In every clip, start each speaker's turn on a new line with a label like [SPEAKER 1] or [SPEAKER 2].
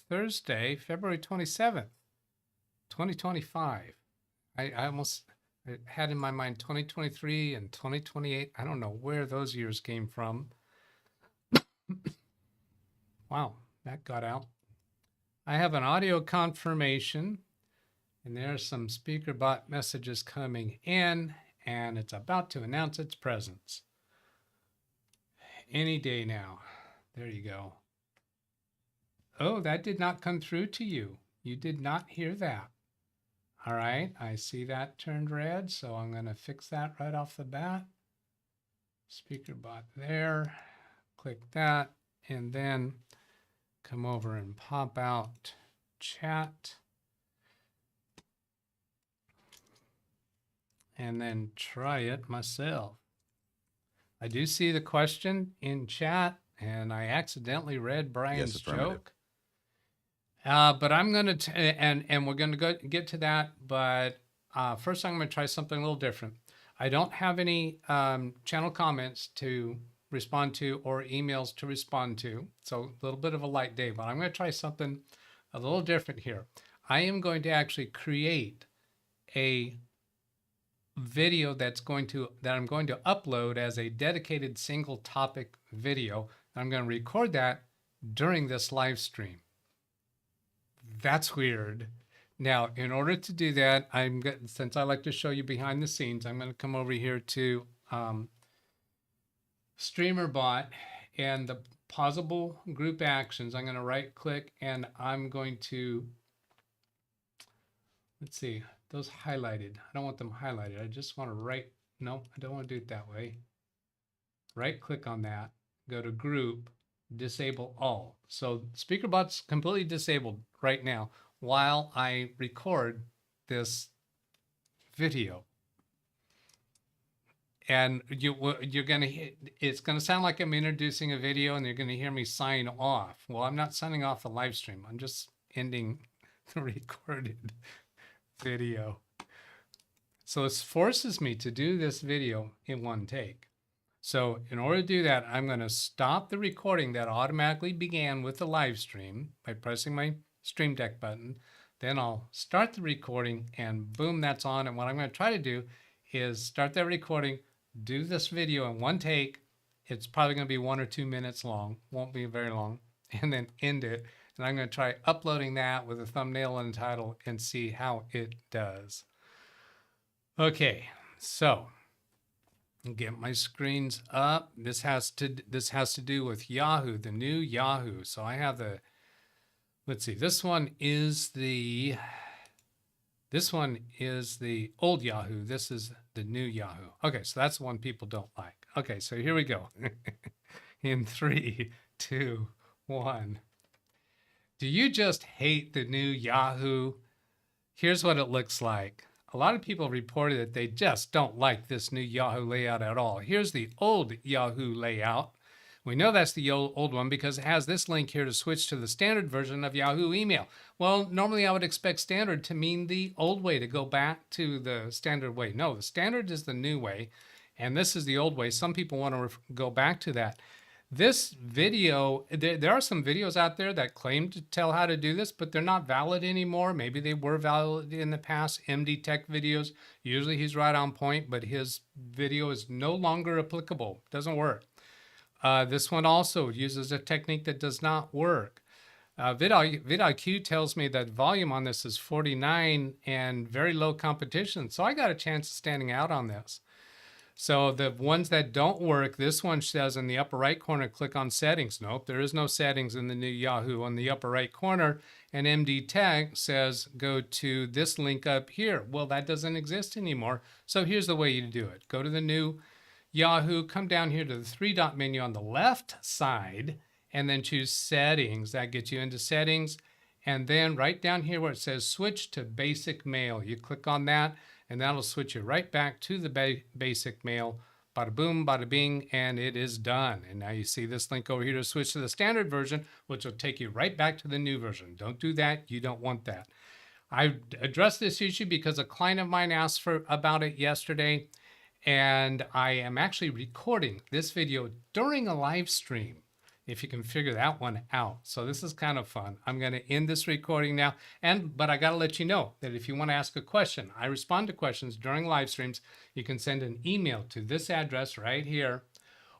[SPEAKER 1] Thursday, February 27th, 2025. I almost had in my mind 2023 and 2028. I don't know where those years came from. Wow, that got out. I have an audio confirmation, and there's some SpeakerBot messages coming in, and it's about to announce its presence. Any day now. There you go. Oh, that did not come through to you. You did not hear that. All right, I see that turned red, so I'm going to fix that right off the bat. SpeakerBot there. Click that, and then come over and pop out chat. And then try it myself. I do see the question in chat, and I accidentally read Brian's joke. But I'm going to, and we're going to get to that. But first, I'm going to try something a little different. I don't have any channel comments to respond to or emails to respond to. So a little bit of a light day, but I'm going to try something a little different here. I am going to actually create a video that I'm going to upload as a dedicated single topic video. I'm going to record that during this live stream. That's weird. Now, in order to do that, since I like to show you behind the scenes, I'm going to come over here to StreamerBot and the pausable group actions. I'm going to right click and I'm going to, let's see, those highlighted. I don't want them highlighted. I just want to no, I don't want to do it that way. Right click on that, go to group, disable all. So SpeakerBot's completely disabled right now while I record this video. And you're going to, it's going to sound like I'm introducing a video and you're going to hear me sign off. Well, I'm not signing off the live stream. I'm just ending the recorded video. So this forces me to do this video in one take. So in order to do that, I'm going to stop the recording that automatically began with the live stream by pressing my Stream Deck button. Then I'll start the recording and boom, that's on. And what I'm going to try to do is start that recording, do this video in one take. It's probably going to be 1 or 2 minutes long, won't be very long, and then end it. And I'm going to try uploading that with a thumbnail and title and see how it does. Okay, so get my screens up. This has to do with Yahoo, the new Yahoo. So I have the, let's see, this one is the old Yahoo. This is the new Yahoo. Okay, so that's the one people don't like. Okay, so here we go. In 3, 2, 1. Do you just hate the new Yahoo? Here's what it looks like. A lot of people reported that they just don't like this new Yahoo layout at all. Here's the old Yahoo layout. We know that's the old one because it has this link here to switch to the standard version of Yahoo email. Well, normally I would expect standard to mean the old way, to go back to the standard way. No, the standard is the new way, and this is the old way. Some people want to go back to that. This video, there are some videos out there that claim to tell how to do this, but they're not valid anymore. Maybe they were valid in the past. MD Tech videos, usually he's right on point, but his video is no longer applicable. Doesn't work. This one also uses a technique that does not work. vidIQ tells me that volume on this is 49 and very low competition. So I got a chance of standing out on this. So the ones that don't work, this one says in the upper right corner, click on settings. Nope, there is no settings in the new Yahoo on the upper right corner. And MD Tech says, go to this link up here. Well, that doesn't exist anymore. So here's the way you do it. Go to the new Yahoo, come down here to the 3-dot menu on the left side, and then choose settings. That gets you into settings. And then right down here where it says switch to basic mail, you click on that, and that'll switch you right back to the basic mail. Bada boom, bada bing, and it is done. And now you see this link over here to switch to the standard version, which will take you right back to the new version. Don't do that. You don't want that. I addressed this issue because a client of mine asked about it yesterday, and I am actually recording this video during a live stream. if you can figure that one out. So this is kind of fun. I'm going to end this recording now, but I got to let you know that if you want to ask a question, I respond to questions during live streams. You can send an email to this address right here,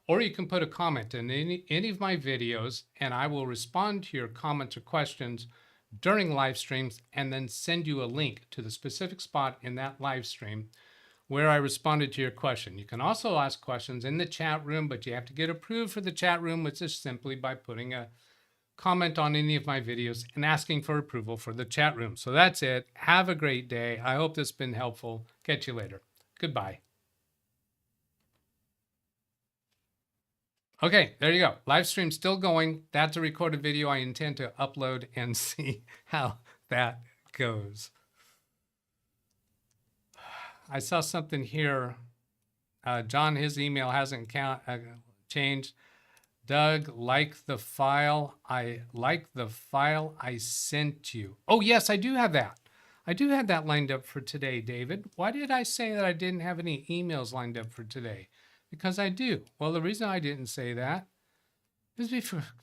[SPEAKER 1] or you can put a comment in any of my videos, and I will respond to your comments or questions during live streams and then send you a link to the specific spot in that live stream where I responded to your question. You can also ask questions in the chat room, but you have to get approved for the chat room, which is simply by putting a comment on any of my videos and asking for approval for the chat room. So that's it. Have a great day. I hope this has been helpful. Catch you later. Goodbye. Okay, there you go. Live stream still going. That's a recorded video I intend to upload and see how that goes. I saw something here. John, his email hasn't changed. Doug, like the file. I like the file I sent you. Oh, yes, I do have that. I do have that lined up for today, David. Why did I say that I didn't have any emails lined up for today? Because I do. Well, the reason I didn't say that is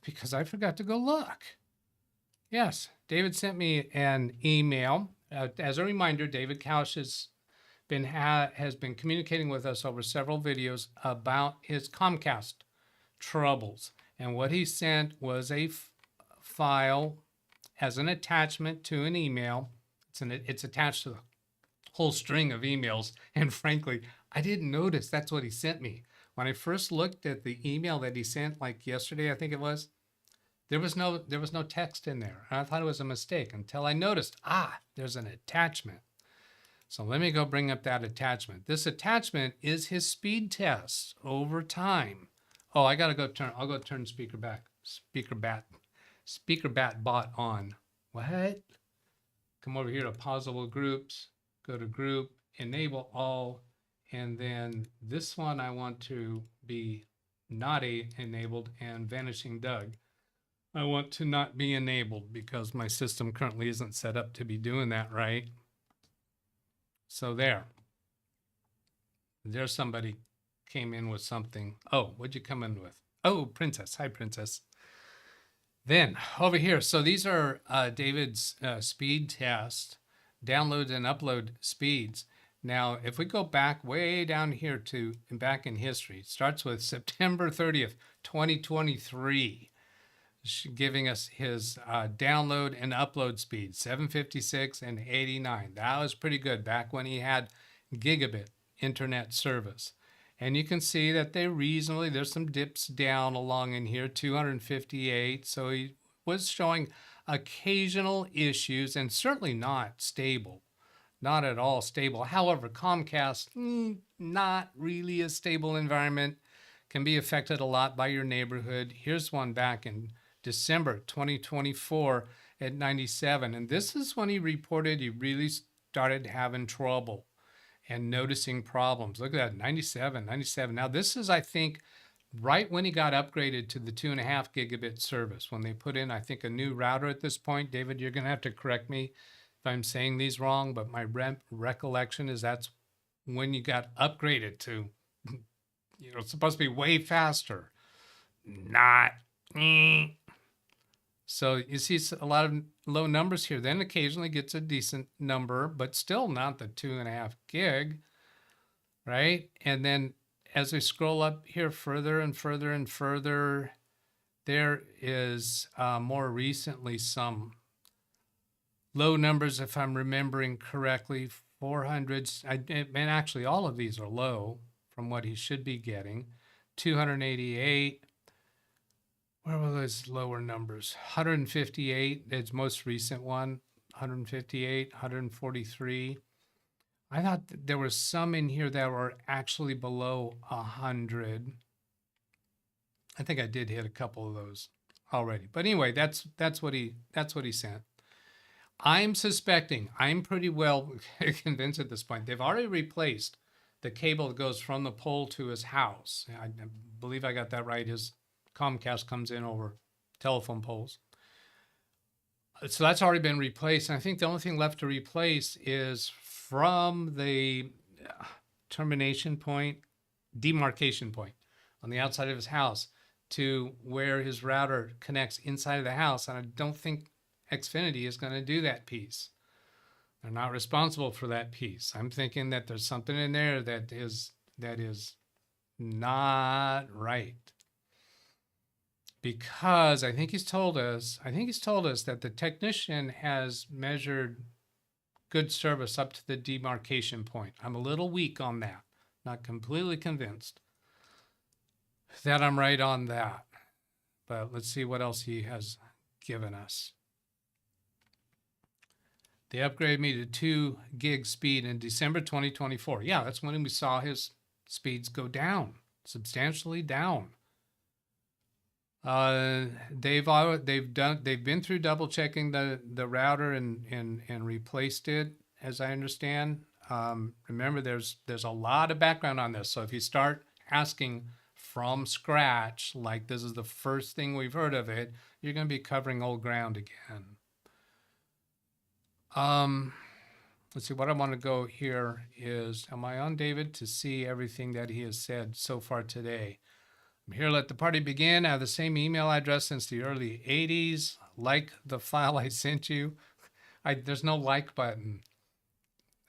[SPEAKER 1] because I forgot to go look. Yes, David sent me an email. As a reminder, David Couch has been communicating with us over several videos about his Comcast troubles. And what he sent was a file as an attachment to an email. It's attached to the whole string of emails. And frankly, I didn't notice that's what he sent me. When I first looked at the email that he sent, like yesterday, I think it was, there was no text in there. And I thought it was a mistake until I noticed, there's an attachment. So let me go bring up that attachment. This attachment is his speed test over time. Oh, I gotta go I'll go turn speaker bat bot on. What? Come over here to pausable groups, go to group, enable all, and then this one I want to be not enabled, and vanishing Doug I want to not be enabled because my system currently isn't set up to be doing that right. So there's somebody came in with something. Oh, what'd you come in with? Oh, Princess. Hi, Princess. Then over here, so these are David's speed test, download and upload speeds. Now, if we go back way down here back in history, it starts with September 30th, 2023, giving us his download and upload speed, 756 and 89. That was pretty good back when he had gigabit internet service. And you can see that there's some dips down along in here, 258. So he was showing occasional issues and certainly not stable, not at all stable. However, Comcast, not really a stable environment, can be affected a lot by your neighborhood. Here's one back in December 2024 at 97. And this is when he reported he really started having trouble and noticing problems. Look at that, 97. Now this is, I think, right when he got upgraded to the 2.5 gigabit service, when they put in, I think, a new router at this point. David, you're gonna have to correct me if I'm saying these wrong, but my recollection is that's when you got upgraded to, it's supposed to be way faster. Not. So you see a lot of low numbers here. Then occasionally gets a decent number, but still not the 2.5 gig, right? And then as we scroll up here further and further and further, there is more recently some low numbers, if I'm remembering correctly, 400s. And actually all of these are low from what he should be getting. 288. Where were those lower numbers? 158, its most recent one, 158, 143. I thought there were some in here that were actually below 100. I think I did hit a couple of those already. But anyway, that's what he sent. I'm suspecting, I'm pretty well convinced at this point, they've already replaced the cable that goes from the pole to his house. I believe I got that right. His Comcast comes in over telephone poles. So that's already been replaced. And I think the only thing left to replace is from the demarcation point on the outside of his house. to where his router connects inside of the house. And I don't think Xfinity is going to do that piece. They're not responsible for that piece. I'm thinking that there's something in there that is not right. Because I think he's told us that the technician has measured good service up to the demarcation point. I'm a little weak on that. Not completely convinced that I'm right on that. But let's see what else he has given us. They upgraded me to 2 gig speed in December 2024. Yeah, that's when we saw his speeds go down, substantially down. They've been through double checking the router and replaced it, as I understand. Remember, there's a lot of background on this. So if you start asking from scratch, like this is the first thing we've heard of it, you're going to be covering old ground again. Let's see, what I want to go here is, am I on David to see everything that he has said so far today? I'm here, let the party begin. I have the same email address since the early 80s. Like the file I sent you. There's no like button.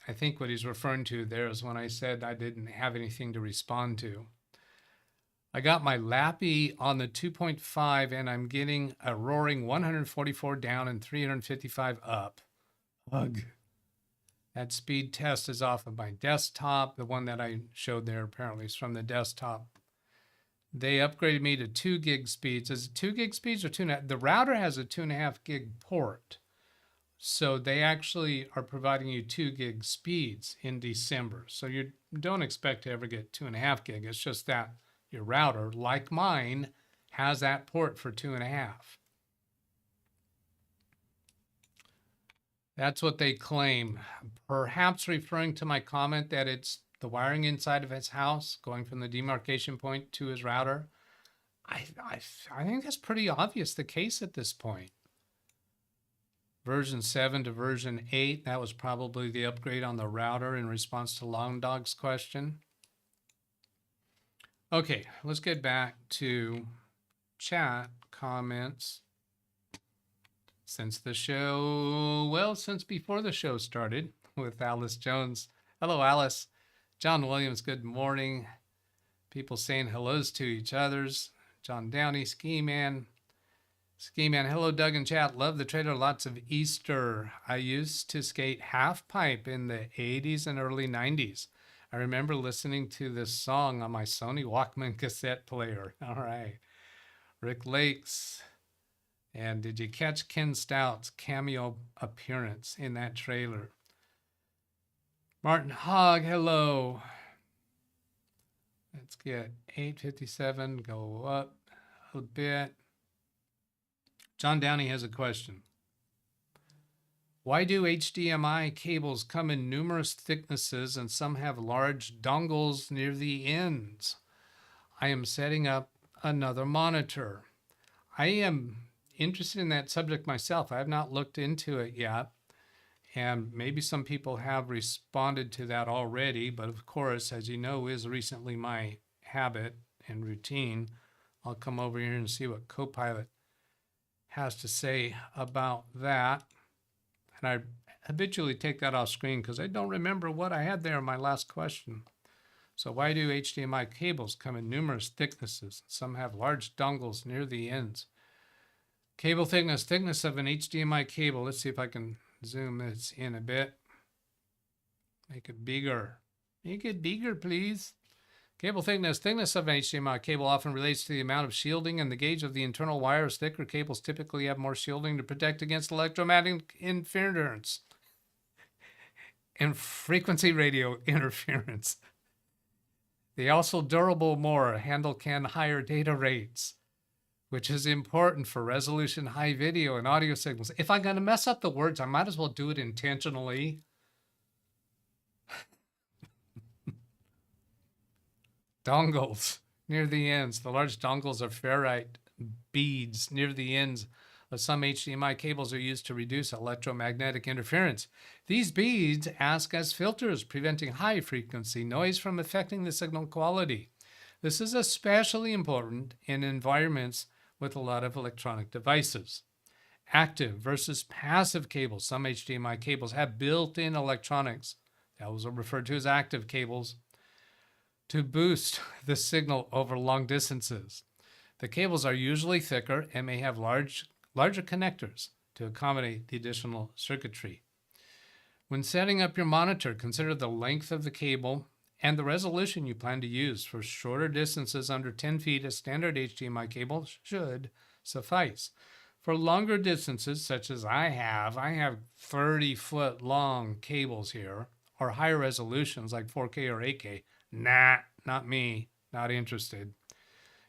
[SPEAKER 1] I think what he's referring to there is when I said I didn't have anything to respond to. I got my Lappy on the 2.5 and I'm getting a roaring 144 down and 355 up. Ugh. That speed test is off of my desktop. The one that I showed there apparently is from the desktop. They upgraded me to 2 gig speeds. Is it 2 gig speeds or 2.5? The router has a 2.5 gig port. So they actually are providing you 2 gig speeds in December. So you don't expect to ever get 2.5 gig. It's just that your router, like mine, has that port for 2.5. That's what they claim. Perhaps referring to my comment that it's the wiring inside of his house going from the demarcation point to his router. I think that's pretty obvious the case at this point. Version 7 to version 8, that was probably the upgrade on the router in response to Long Dog's question. Okay, let's get back to chat comments. Since the show, well, since before the show started with Alice Jones. Hello, Alice. John Williams, good morning. People saying hellos to each others. John Downey, Ski Man. Ski Man, hello, Doug and chat. Love the trailer, lots of Easter. I used to skate half pipe in the 80s and early 90s. I remember listening to this song on my Sony Walkman cassette player. All right. Rick Lakes. And did you catch Ken Stout's cameo appearance in that trailer? Martin Hogg, hello. Let's get 857, go up a bit. John Downey has a question. Why do HDMI cables come in numerous thicknesses and some have large dongles near the ends? I am setting up another monitor. I am interested in that subject myself. I have not looked into it yet. And maybe some people have responded to that already, but of course, as you know, is recently my habit and routine. I'll come over here and see what Copilot has to say about that. And I habitually take that off screen because I don't remember what I had there in my last question. So why do HDMI cables come in numerous thicknesses? Some have large dongles near the ends. Cable thickness of an HDMI cable. Let's see if I can zoom this in a bit. Make it bigger. Make it bigger, please. Cable thickness of an HDMI cable often relates to the amount of shielding and the gauge of the internal wires. Thicker cables typically have more shielding to protect against electromagnetic interference and frequency radio interference. They also durable more, can higher data rates, which is important for resolution high video and audio signals. If I'm going to mess up the words, I might as well do it intentionally. Dongles near the ends. The large dongles are ferrite beads near the ends of some HDMI cables are used to reduce electromagnetic interference. These beads act as filters, preventing high frequency noise from affecting the signal quality. This is especially important in environments with a lot of electronic devices. Active versus passive cables. Some HDMI cables have built-in electronics. Those are referred to as active cables to boost the signal over long distances. The cables are usually thicker and may have larger connectors to accommodate the additional circuitry. When setting up your monitor, consider the length of the cable and the resolution you plan to use. For shorter distances under 10 feet, a standard HDMI cable should suffice. For longer distances, such as I have 30-foot long cables here, or higher resolutions like 4K or 8K. Nah, not me, not interested.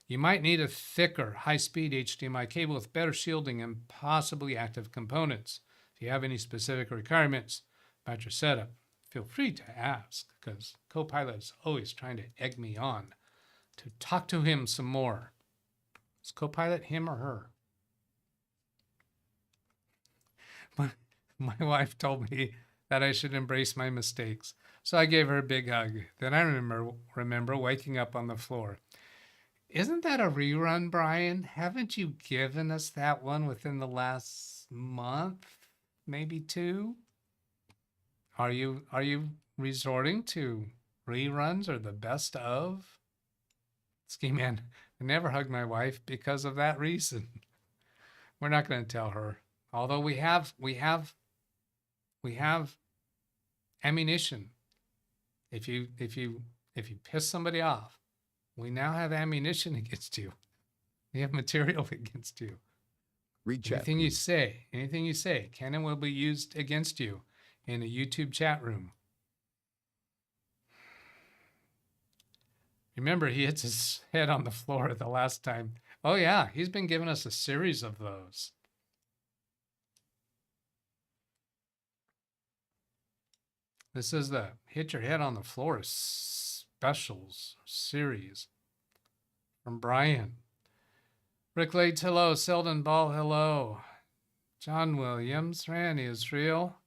[SPEAKER 1] You might need a thicker, high-speed HDMI cable with better shielding and possibly active components. If you have any specific requirements about your setup, feel free to ask, because Copilot is always trying to egg me on to talk to him some more. Is Copilot him or her? My wife told me that I should embrace my mistakes, so I gave her a big hug. Then I remember waking up on the floor. Isn't that a rerun, Brian? Haven't you given us that one within the last month, maybe 2? Are you resorting to reruns or the best of? Ski Man, I never hugged my wife because of that reason. We're not going to tell her. Although we have ammunition. If you piss somebody off, we now have ammunition against you. We have material against you.
[SPEAKER 2] Read chat.
[SPEAKER 1] Anything you say, can and will be used against you in a YouTube chat room. Remember, he hits his head on the floor the last time. Oh yeah, he's been giving us a series of those. This is the Hit Your Head on the Floor specials series from Brian. Rick Lates, hello. Selden Ball, hello. John Williams, Randy Israel,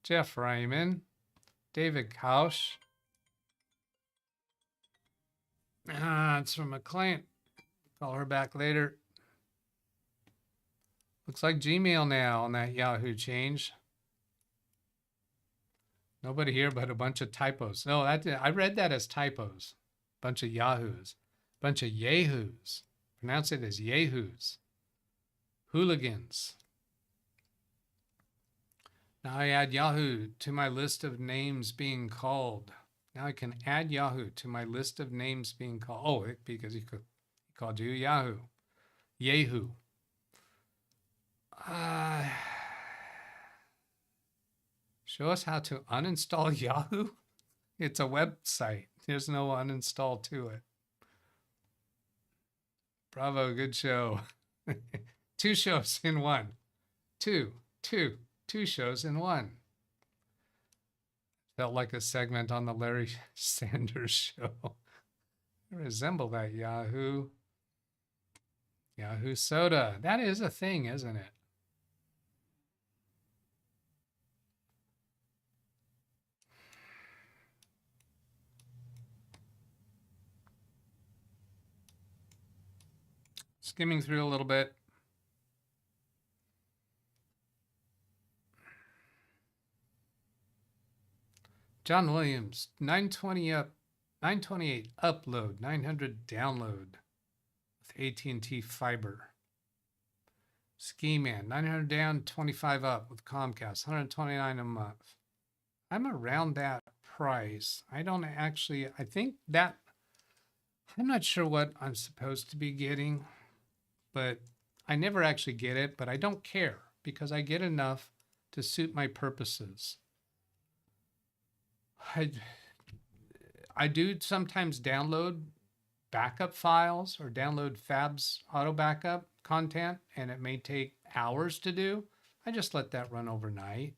[SPEAKER 1] Jeff Ryman, David Kausch. It's from a client. Call her back later. Looks like Gmail now on that Yahoo change. Nobody here but a bunch of typos. No, I read that as typos. Bunch of Yahoos. Bunch of Yahoos. Pronounce it as Yahoos. Hooligans. Now I add Yahoo to my list of names being called. Now I can add Yahoo to my list of names being called. Oh, because he called you Yahoo. Yahoo. Show us how to uninstall Yahoo? It's a website. There's no uninstall to it. Bravo, good show. 2 shows in one. Two shows in one. Felt like a segment on the Larry Sanders Show. I resemble that Yahoo. Yahoo Soda. That is a thing, isn't it? Skimming through a little bit. John Williams, 920 up, 928 upload, 900 download with AT&T fiber. Ski Man, 900 down, 25 up with Comcast, 129 a month. I'm around that price. I think that, I'm not sure what I'm supposed to be getting, but I never actually get it, but I don't care because I get enough to suit my purposes. I do sometimes download backup files or download Fab's auto backup content, and it may take hours to do. I just let that run overnight.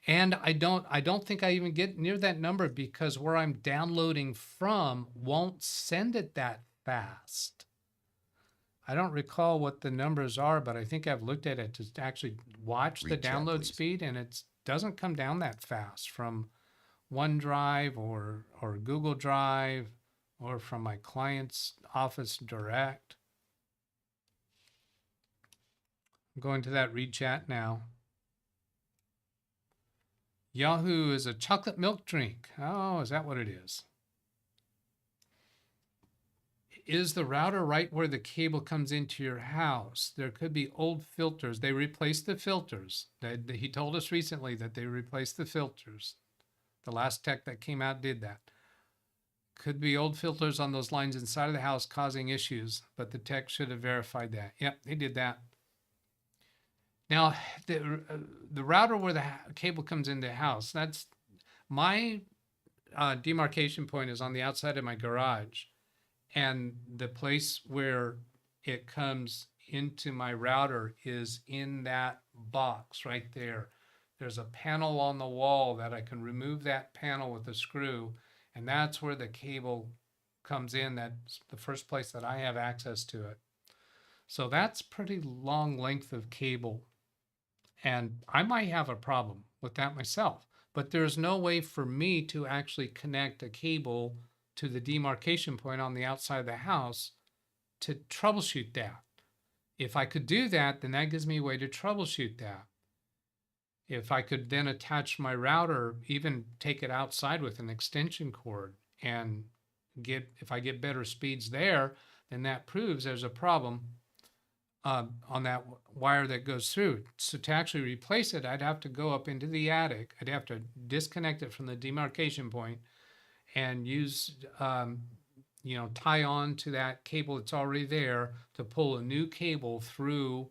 [SPEAKER 1] And I don't think I even get near that number because where I'm downloading from won't send it that fast. I don't recall what the numbers are, but I think I've looked at it to actually watch the download speed, and it doesn't come down that fast from OneDrive or Google Drive or from my client's office direct. I'm going to that read chat now. Yahoo is a chocolate milk drink. Oh, is that what it is? Is the router right where the cable comes into your house? There could be old filters. They replaced the filters. He told us recently that they replaced the filters. The last tech that came out did that. Could be old filters on those lines inside of the house causing issues, but the tech should have verified that. Yep, they did that. Now, the router where the cable comes into the house, that's my demarcation point is on the outside of my garage. And the place where it comes into my router is in that box right there. There's a panel on the wall that I can remove that panel with a screw, and that's where the cable comes in. That's the first place that I have access to it. So that's pretty long length of cable. And I might have a problem with that myself, but there's no way for me to actually connect a cable to the demarcation point on the outside of the house to troubleshoot that. If I could do that, then that gives me a way to troubleshoot that. If I could then attach my router, even take it outside with an extension cord and if I get better speeds there, then that proves there's a problem on that wire that goes through. So to actually replace it, I'd have to go up into the attic. I'd have to disconnect it from the demarcation point and use, tie on to that cable that's already there to pull a new cable through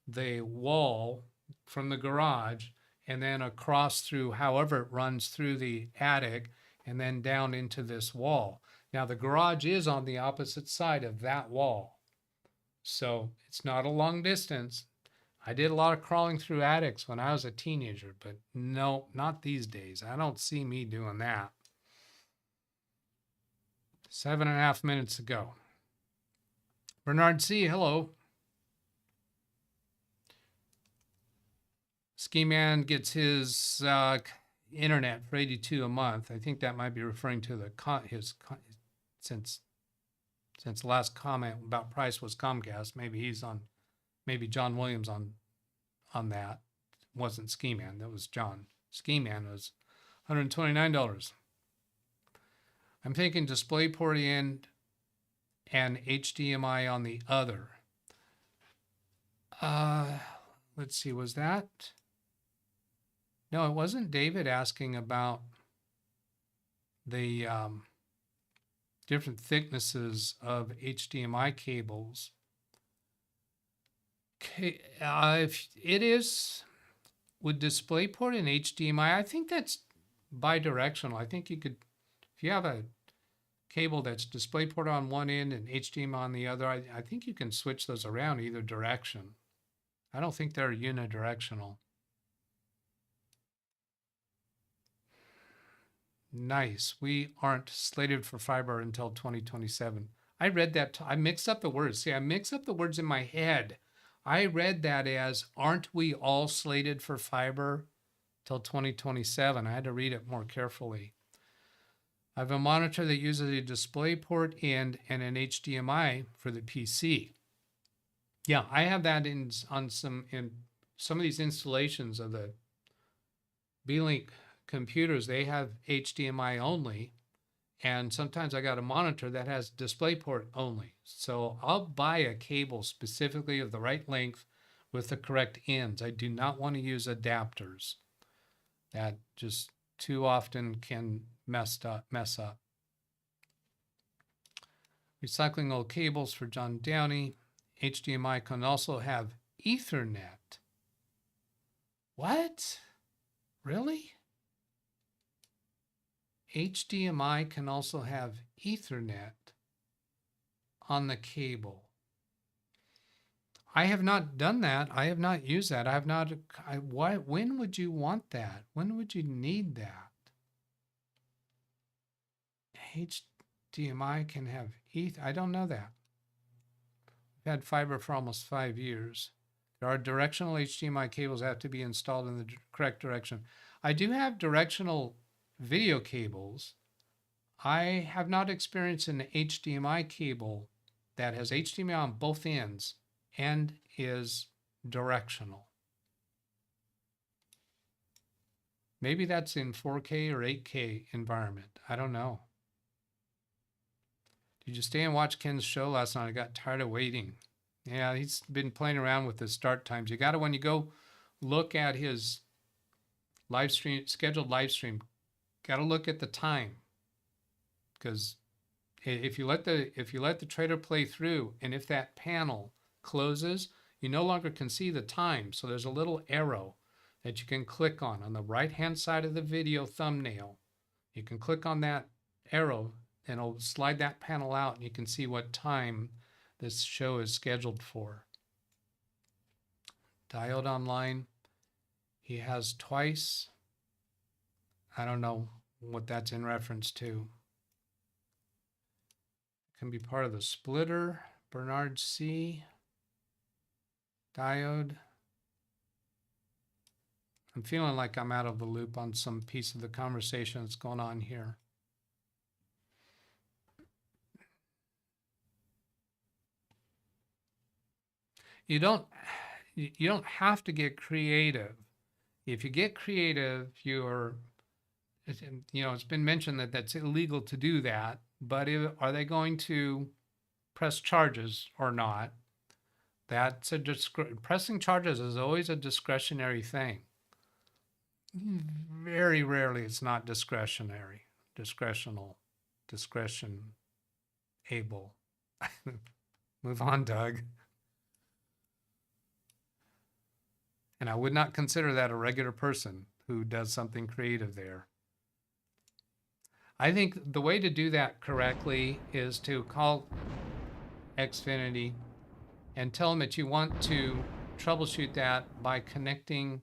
[SPEAKER 1] the wall from the garage and then across through however it runs through the attic and then down into this wall. Now the garage is on the opposite side of that wall. So it's not a long distance. I did a lot of crawling through attics when I was a teenager, but no, not these days. I don't see me doing that. 7.5 minutes ago. Bernard C., hello. Ski Man gets his internet for $82 a month. I think that might be referring to since the last comment about price was Comcast. Maybe John Williams on that. It wasn't Ski Man, that was John. Ski Man was $129. I'm thinking DisplayPort in and HDMI on the other. Let's see, was that? No, it wasn't David asking about the different thicknesses of HDMI cables. Okay, if it is with DisplayPort and HDMI, I think that's bi-directional. I think you could, if you have a cable that's DisplayPort on one end and HDMI on the other, I think you can switch those around either direction. I don't think they're unidirectional. Nice. We aren't slated for fiber until 2027. I read that. I mixed up the words. See, I mix up the words in my head. I read that as, aren't we all slated for fiber till 2027? I had to read it more carefully. I have a monitor that uses a DisplayPort end and an HDMI for the PC. Yeah, I have that in some of these installations of the B-Link computers. They have HDMI only, and sometimes I got a monitor that has DisplayPort only. So I'll buy a cable specifically of the right length with the correct ends. I do not want to use adapters. That just too often can mess up. Recycling old cables for John Downey. HDMI can also have Ethernet. What? Really? HDMI can also have Ethernet on the cable. I have not done that. I have not used that. I have not. When would you want that? When would you need that? HDMI can have Ethernet. I don't know that. I've had fiber for almost 5 years. There are directional HDMI cables that have to be installed in the correct direction. I do have directional video cables, I have not experienced an HDMI cable that has HDMI on both ends and is directional. Maybe that's in 4K or 8K environment. I don't know. Did you stay and watch Ken's show last night? I got tired of waiting. Yeah, he's been playing around with the start times. You got to, when you go look at his live stream, scheduled live stream, got to look at the time. Because if you let the trader play through, and if that panel closes, you no longer can see the time. So there's a little arrow that you can click on the right-hand side of the video thumbnail. You can click on that arrow and it'll slide that panel out and you can see what time this show is scheduled for. Diode online, he has twice. I don't know what that's in reference to. Can be part of the splitter, Bernard C. Diode. I'm feeling like I'm out of the loop on some piece of the conversation that's going on here. You don't have to get creative. If you get creative, it's been mentioned that that's illegal to do that, but are they going to press charges or not? That's pressing charges is always a discretionary thing. Very rarely it's not discretionary, discretionable. Move on, Doug. And I would not consider that a regular person who does something creative there. I think the way to do that correctly is to call Xfinity and tell them that you want to troubleshoot that by connecting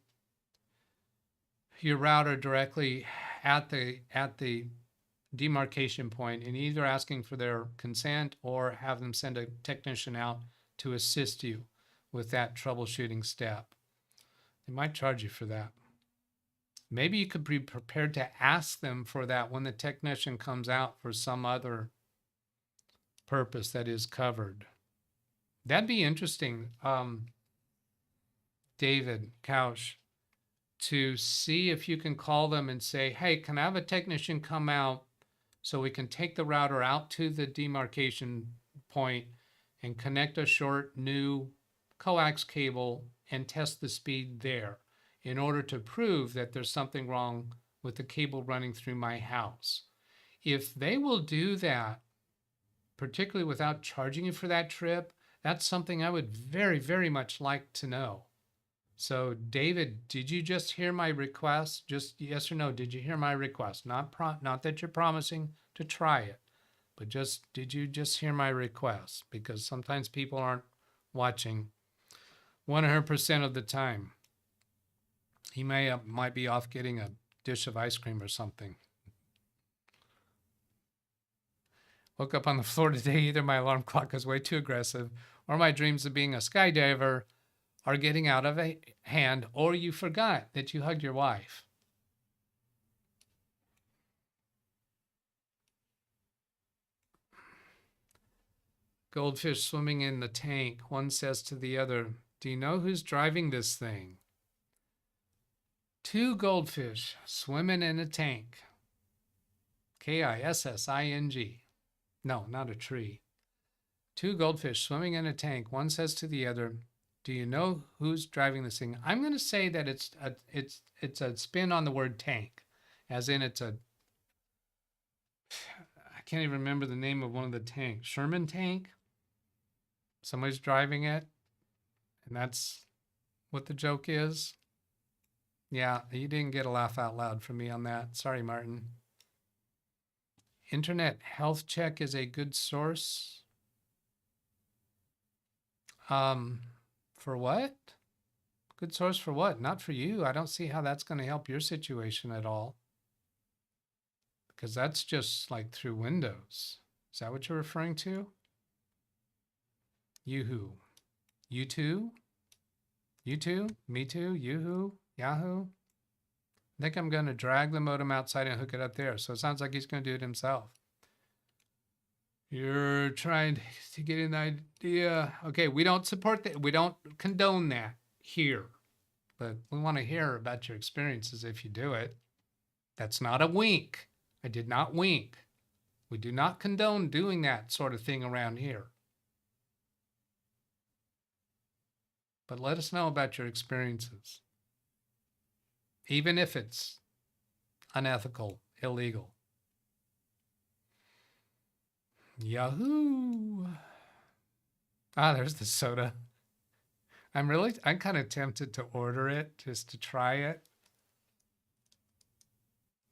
[SPEAKER 1] your router directly at the demarcation point and either asking for their consent or have them send a technician out to assist you with that troubleshooting step. They might charge you for that. Maybe you could be prepared to ask them for that when the technician comes out for some other purpose that is covered. That'd be interesting, David Couch, to see if you can call them and say, hey, can I have a technician come out so we can take the router out to the demarcation point and connect a short new coax cable and test the speed there in order to prove that there's something wrong with the cable running through my house. If they will do that, particularly without charging you for that trip, that's something I would very, very much like to know. So David, did you just hear my request? Just yes or no, did you hear my request? Not that you're promising to try it, but did you just hear my request? Because sometimes people aren't watching 100% of the time. He might be off getting a dish of ice cream or something. Woke up on the floor today, either my alarm clock is way too aggressive or my dreams of being a skydiver are getting out of hand, or you forgot that you hugged your wife. Goldfish swimming in the tank. One says to the other, do you know who's driving this thing? Two goldfish swimming in a tank. K-I-S-S-I-N-G. No, not a tree. Two goldfish swimming in a tank. One says to the other, do you know who's driving this thing? I'm going to say that it's a spin on the word tank, as in I can't even remember the name of one of the tanks. Sherman tank? Somebody's driving it, and that's what the joke is. Yeah, you didn't get a laugh out loud from me on that. Sorry, Martin. Internet health check is a good source. For what? Good source for what? Not for you. I don't see how that's going to help your situation at all. Because that's just like through Windows. Is that what you're referring to? Yoo-hoo. You too? You too? Me too? Yoo-hoo? Yahoo? I think I'm going to drag the modem outside and hook it up there. So it sounds like he's going to do it himself. You're trying to get an idea. Okay, we don't support that. We don't condone that here. But we want to hear about your experiences if you do it. That's not a wink. I did not wink. We do not condone doing that sort of thing around here. But let us know about your experiences, even if it's unethical, illegal. Yahoo! Ah, there's the soda. I'm kind of tempted to order it just to try it.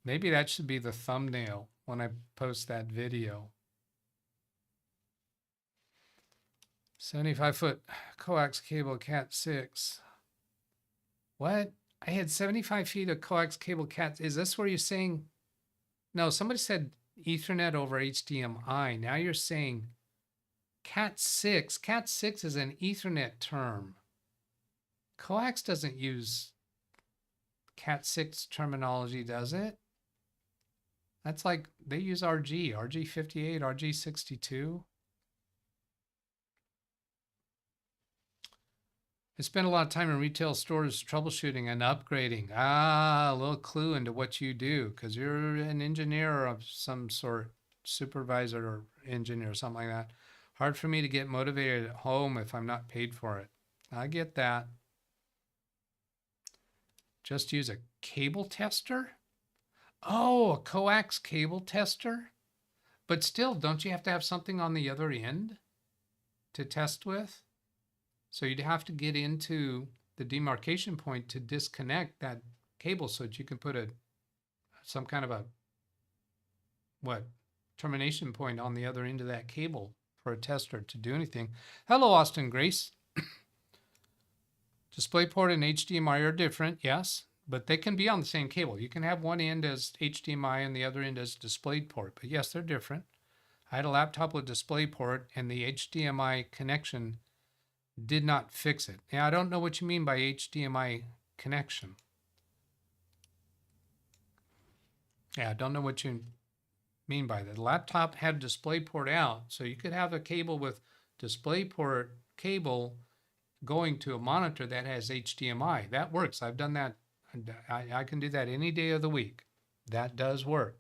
[SPEAKER 1] Maybe that should be the thumbnail when I post that video. 75-foot coax cable Cat 6. What? I had 75 feet of coax cable Cat. Is this where you're saying? No, somebody said Ethernet over HDMI. Now you're saying Cat 6. Cat 6 is an Ethernet term. Coax doesn't use Cat 6 terminology, does it? That's like they use RG, RG58, RG62. I spend a lot of time in retail stores troubleshooting and upgrading. Ah, a little clue into what you do, because you're an engineer of some sort, supervisor or engineer or something like that. Hard for me to get motivated at home if I'm not paid for it. I get that. Just use a cable tester? Oh, a coax cable tester? But still, don't you have to have something on the other end to test with? So you'd have to get into the demarcation point to disconnect that cable so that you can put some kind of a termination point on the other end of that cable for a tester to do anything. Hello, Austin Grace. DisplayPort and HDMI are different, yes, but they can be on the same cable. You can have one end as HDMI and the other end as DisplayPort, but yes, they're different. I had a laptop with DisplayPort and the HDMI connection did not fix it. Now, I don't know what you mean by HDMI connection. Yeah, I don't know what you mean by that. The laptop had DisplayPort out, so you could have a cable with DisplayPort cable going to a monitor that has HDMI. That works. I've done that. I can do that any day of the week. That does work.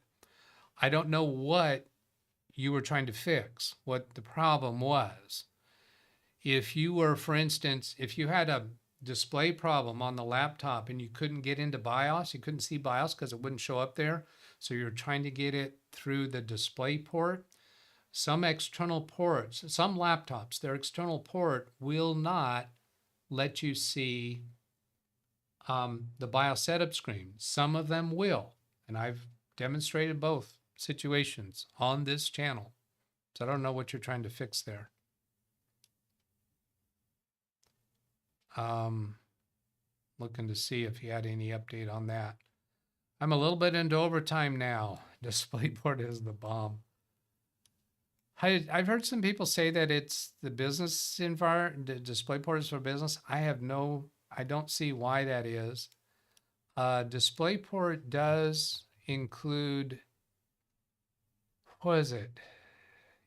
[SPEAKER 1] I don't know what you were trying to fix, what the problem was. If you were, for instance, if you had a display problem on the laptop and you couldn't get into BIOS, you couldn't see BIOS because it wouldn't show up there, so you're trying to get it through the display port, some external ports, some laptops, their external port will not let you see the BIOS setup screen. Some of them will, and I've demonstrated both situations on this channel. So I don't know what you're trying to fix there. Looking to see if you had any update on that. I'm a little bit into overtime now. DisplayPort is the bomb. I've heard some people say that it's the business environment, DisplayPort is for business. I don't see why that is. DisplayPort does include, what is it?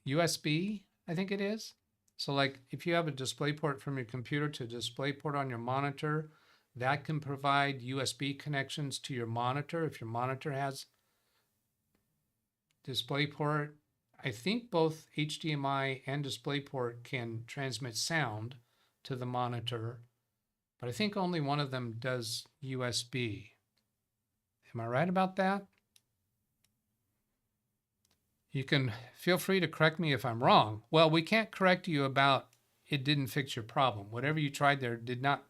[SPEAKER 1] USB, I think it is. So like if you have a DisplayPort from your computer to DisplayPort on your monitor, that can provide USB connections to your monitor. If your monitor has DisplayPort, I think both HDMI and DisplayPort can transmit sound to the monitor, but I think only one of them does USB. Am I right about that? You can feel free to correct me if I'm wrong. Well, we can't correct you about it didn't fix your problem. Whatever you tried there did not.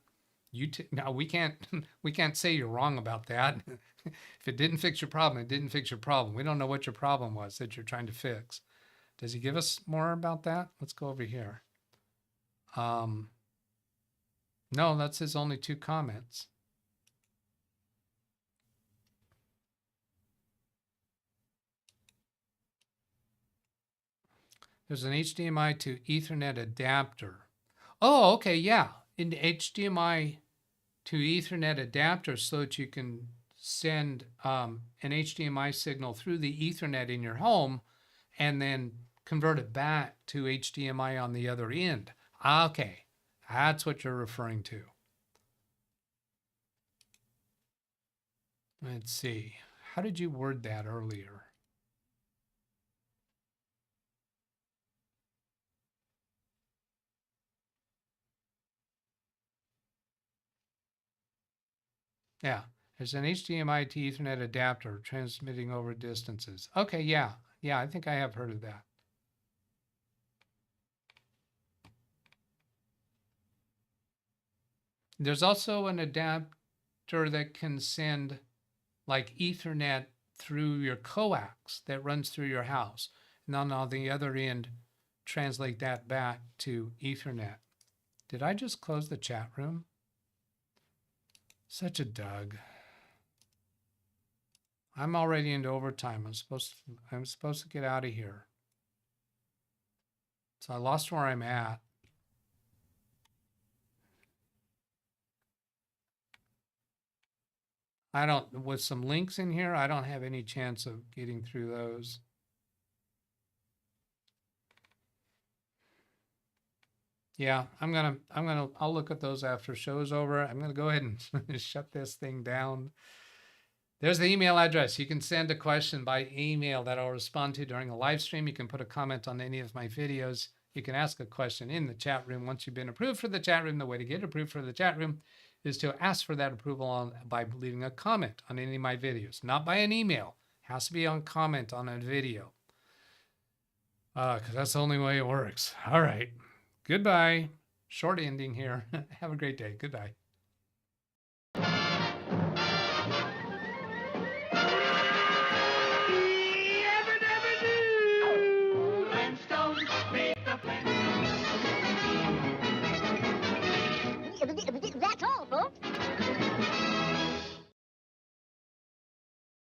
[SPEAKER 1] Now we can't say you're wrong about that. If it didn't fix your problem, it didn't fix your problem. We don't know what your problem was that you're trying to fix. Does he give us more about that? Let's go over here. No, that's his only 2 comments. There's an HDMI to Ethernet adapter. Oh, okay, yeah. In the HDMI to Ethernet adapter so that you can send an HDMI signal through the Ethernet in your home and then convert it back to HDMI on the other end. Okay, that's what you're referring to. Let's see. How did you word that earlier? Yeah, there's an HDMI to Ethernet adapter transmitting over distances. Okay, yeah, I think I have heard of that. There's also an adapter that can send like Ethernet through your coax that runs through your house. And then on the other end, translate that back to Ethernet. Did I just close the chat room? Such a Doug. I'm already into overtime. I'm supposed to get out of here. So I lost where I'm at. With some links in here, I don't have any chance of getting through those. Yeah, I'll look at those after show's over. I'm gonna go ahead and shut this thing down. There's the email address. You can send a question by email that I'll respond to during a live stream. You can put a comment on any of my videos. You can ask a question in the chat room. Once you've been approved for the chat room, the way to get approved for the chat room is to ask for that approval by leaving a comment on any of my videos, not by an email. It has to be on comment on a video. Because that's the only way it works. All right. Goodbye. Short ending here. Have a great day. Goodbye.